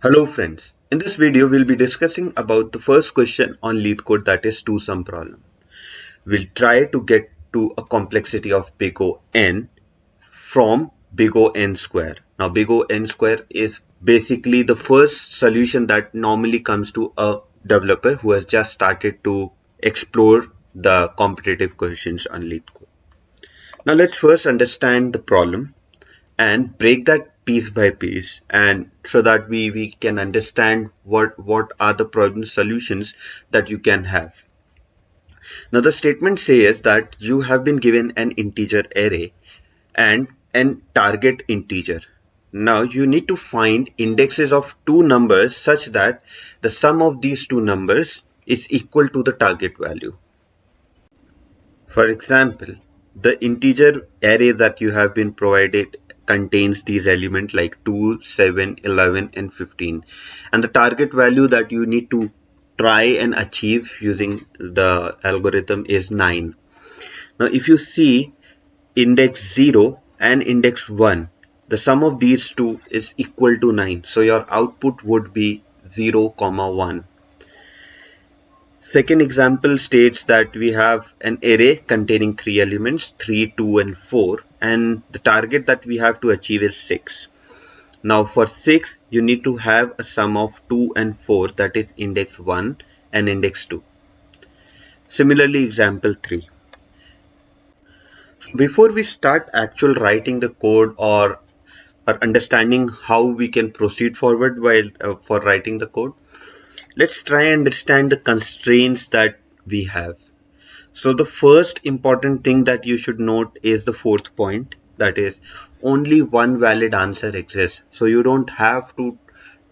Hello friends, in this video we'll be discussing about the first question on LeetCode, that is two-sum problem. We'll try to get to a complexity of big O n from big O n square. Now big O n square is basically the first solution that normally comes to a developer who has just started to explore the competitive questions on LeetCode. Now let's first understand the problem and break that piece by piece, and so that we can understand what are the problem solutions that you can have. Now the statement says that you have been given an integer array and an target integer. Now you need to find indexes of two numbers such that the sum of these two numbers is equal to the target value. For example, the integer array that you have been provided contains these elements like 2, 7, 11 and 15, and the target value that you need to try and achieve using the algorithm is 9. Now if you see index 0 and index 1, the sum of these two is equal to 9, so your output would be 0, 1. Second example states that we have an array containing three elements, 3, 2 and 4, and the target that we have to achieve is 6. Now for 6 you need to have a sum of 2 and 4, that is index 1 and index 2. Similarly example 3. Before we start actual writing the code or understanding how we can proceed forward while for writing the code, let's try and understand the constraints that we have. So the first important thing that you should note is the fourth point, that is only one valid answer exists. So you don't have to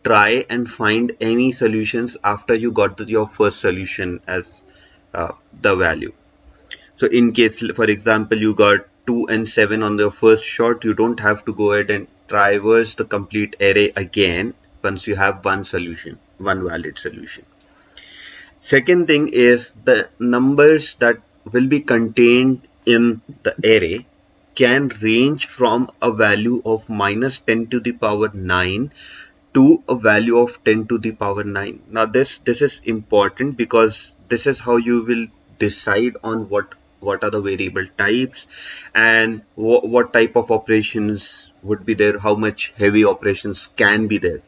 try and find any solutions after you got your first solution as the value. So in case, for example, you got 2 and 7 on the first shot, you don't have to go ahead and traverse the complete array again once you have one solution, one valid solution. Second thing is the numbers that will be contained in the array can range from a value of minus 10 to the power 9 to a value of 10 to the power 9. Now this is important because this is how you will decide on what are the variable types and what type of operations would be there, how much heavy operations can be there.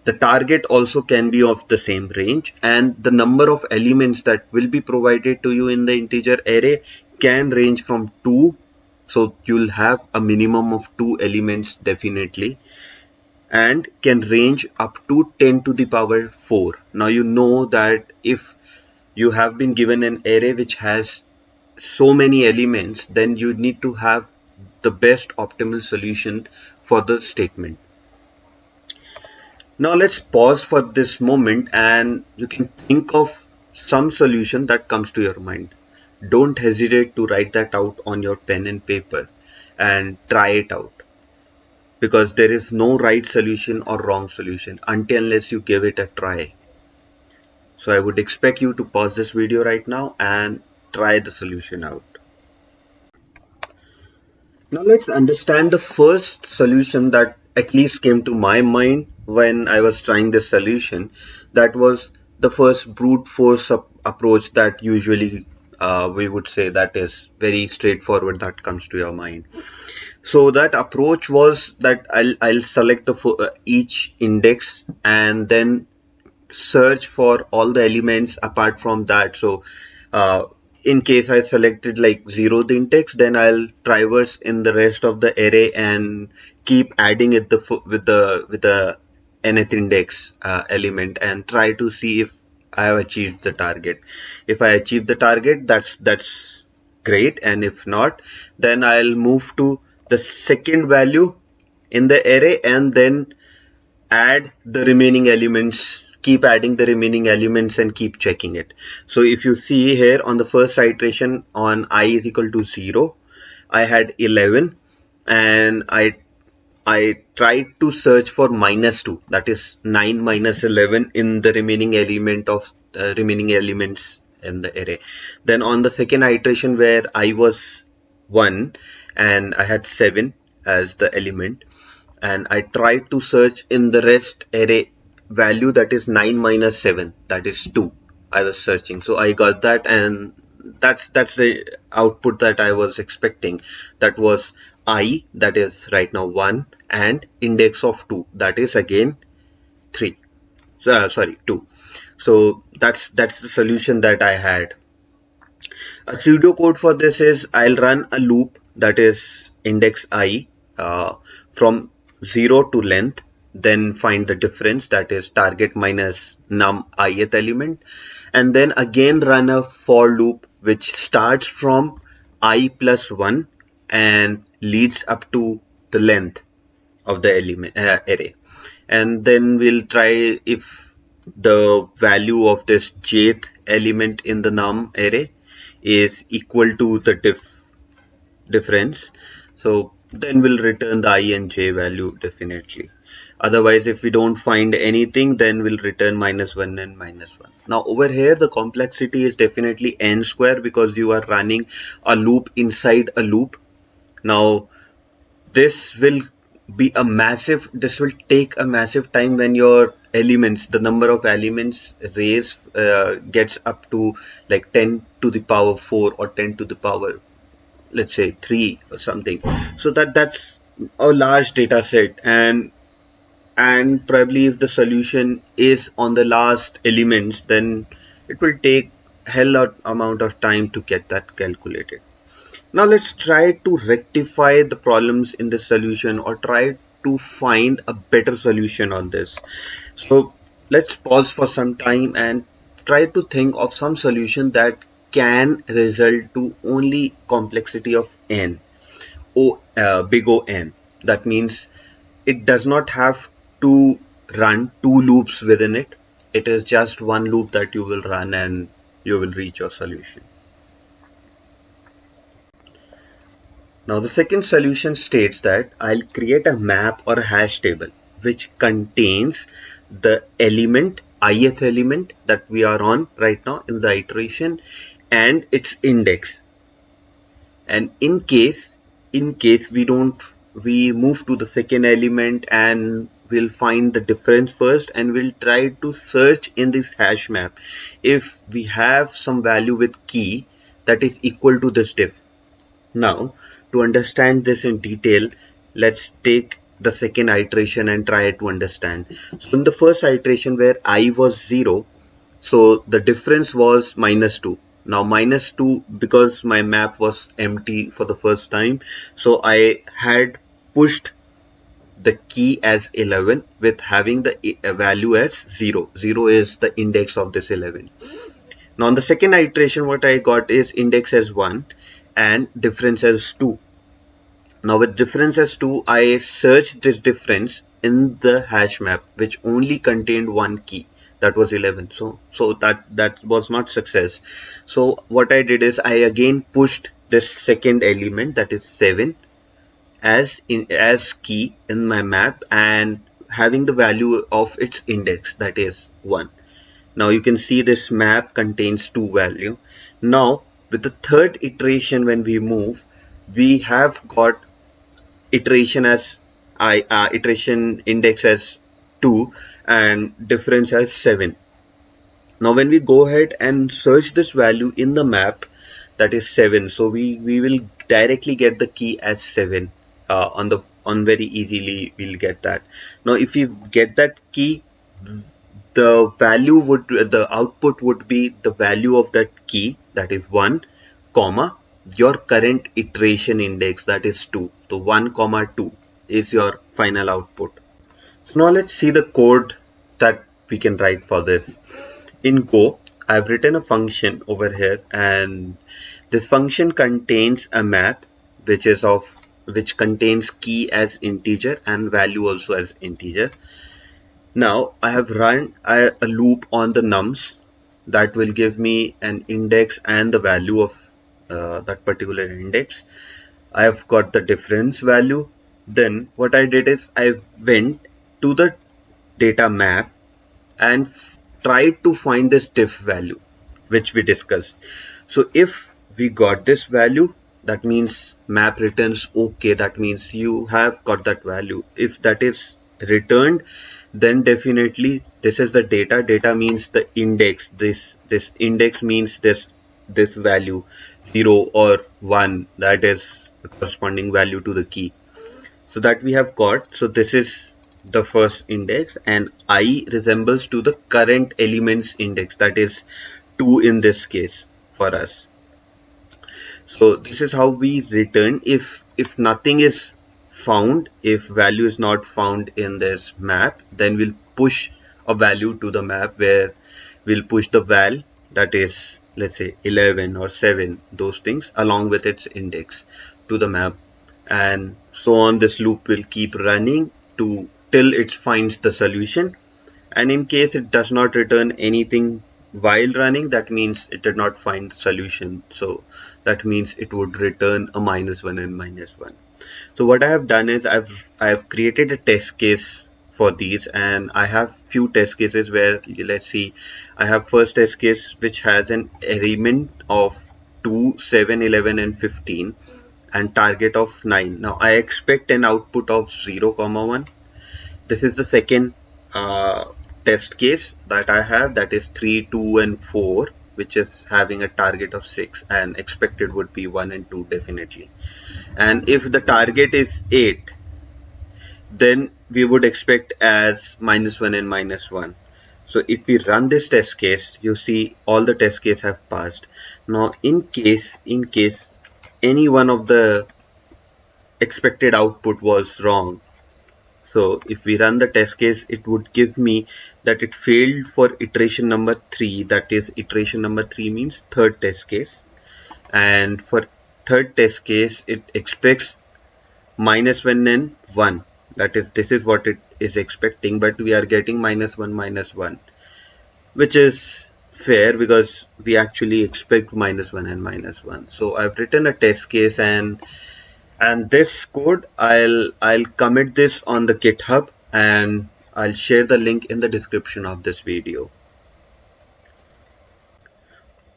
The target also can be of the same range, and the number of elements that will be provided to you in the integer array can range from 2, so you'll have a minimum of 2 elements definitely, and can range up to 10 to the power 4. Now you know that if you have been given an array which has so many elements, then you need to have the best optimal solution for the statement. Now let's pause for this moment and you can think of some solution that comes to your mind. Don't hesitate to write that out on your pen and paper and try it out, because there is no right solution or wrong solution until unless you give it a try. So I would expect you to pause this video right now and try the solution out. Now let's understand the first solution that at least came to my mind when I was trying this solution. That was the first brute force approach that usually we would say that is very straightforward that comes to your mind. So that approach was that I'll select the each index and then search for all the elements apart from that. So in case I selected like 0th index, then I'll traverse in the rest of the array and keep adding it with the nth index element and try to see if I have achieved the target. If I achieve the target, that's great, and if not, then I'll move to the second value in the array and then add the remaining elements, keep adding the remaining elements and keep checking it. So if you see here on the first iteration on I is equal to 0, I had 11 and I tried to search for minus 2, that is 9 minus 11 in the remaining element of remaining elements in the array. Then on the second iteration where I was 1 and I had 7 as the element, and I tried to search in the rest array value that is 9 minus 7, that is 2. I was searching, so I got that, and that's the output that I was expecting. That was I, that is right now 1, and index of 2, that is again 3. Sorry, 2. So that's the solution that I had. A pseudocode for this is I'll run a loop that is index I from 0 to length, then find the difference, that is target minus num ith element, and then again run a for loop which starts from I plus 1 and leads up to the length of the element array. And then we'll try if the value of this jth element in the num array is equal to the difference. So then we'll return the I and j value definitely. Otherwise, if we don't find anything, then we'll return -1 and -1. Now over here, the complexity is definitely n square because you are running a loop inside a loop. Now this will this will take a massive time when your elements, the number of elements gets up to like 10 to the power 4 or 10 to the power, let's say 3 or something. So that's a large data set, and probably if the solution is on the last elements, then it will take hell lot amount of time to get that calculated. Now let's try to rectify the problems in this solution, or try to find a better solution on this. So let's pause for some time and try to think of some solution that can result to only complexity of n, big O n. That means it does not have to run two loops within it. It is just one loop that you will run and you will reach your solution. Now the second solution states that I'll create a map or a hash table which contains the element, ith element that we are on right now in the iteration, and its index. And in case we move to the second element, and we'll find the difference first, and we'll try to search in this hash map if we have some value with key that is equal to this diff. Now, to understand this in detail, let's take the second iteration and try to understand. So in the first iteration where I was 0, so the difference was -2. Now -2, because my map was empty for the first time, so I had pushed the key as 11 with having the value as 0. 0 is the index of this 11. Now in the second iteration, what I got is index as 1 and difference as 2. Now with difference as 2, I searched this difference in the hash map which only contained one key, that was 11. So that was not success. So what I did is I again pushed this second element, that is 7, as key in my map and having the value of its index, that is 1. Now you can see this map contains two value. Now with the third iteration, when we move, we have got iteration as iteration index as 2 and difference as 7. Now when we go ahead and search this value in the map, that is 7, so we will directly get the key as 7 on very easily we'll get that. Now if you get that key, the output would be the value of that key, that is 1, comma your current iteration index, that is 2. So 1 comma 2 is your final output. So now let's see the code that we can write for this. In Go, I've written a function over here, and this function contains a map which contains key as integer and value also as integer. Now I have run a loop on the nums that will give me an index and the value of that particular index. I have got the difference value. Then what I did is I went to the data map and tried to find this diff value which we discussed. So if we got this value, that means map returns okay, that means you have got that value. If that is returned, then definitely this is the data means the index, this index means this value 0 or 1, that is the corresponding value to the key. So that we have got. So this is the first index, and I resembles to the current elements index, that is 2 in this case for us. So this is how we return if nothing is found, if value is not found in this map, then we'll push a value to the map where we'll push the val, that is let's say 11 or 7, those things along with its index to the map, and so on. This loop will keep running to till it finds the solution, and in case it does not return anything while running, that means it did not find the solution. So that means it would return a -1 and -1. So what I have done is I've created a test case for these, and I have few test cases where, let's see, I have first test case which has an element of 2, 7, 11 and 15 and target of 9. Now I expect an output of 0, 1. This is the second test case that I have, that is 3, 2 and 4, which is having a target of 6, and expected would be 1 and 2 definitely. And if the target is 8, then we would expect as -1 and -1. So if we run this test case, you see all the test cases have passed. Now in case any one of the expected output was wrong, so if we run the test case, it would give me that it failed for iteration number 3. That is, iteration number 3 means third test case. And for third test case, it expects -1 and 1. That is, this is what it is expecting, but we are getting -1, -1, which is fair because we actually expect -1 and -1. So I've written a test case, and this code I'll commit this on the GitHub, and I'll share the link in the description of this video.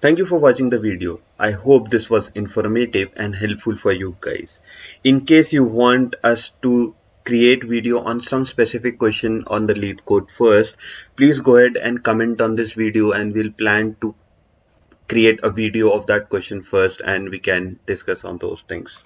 Thank you for watching the video. I hope this was informative and helpful for you guys. In case you want us to create video on some specific question on the LeetCode first, please go ahead and comment on this video, and we'll plan to create a video of that question first, and we can discuss on those things.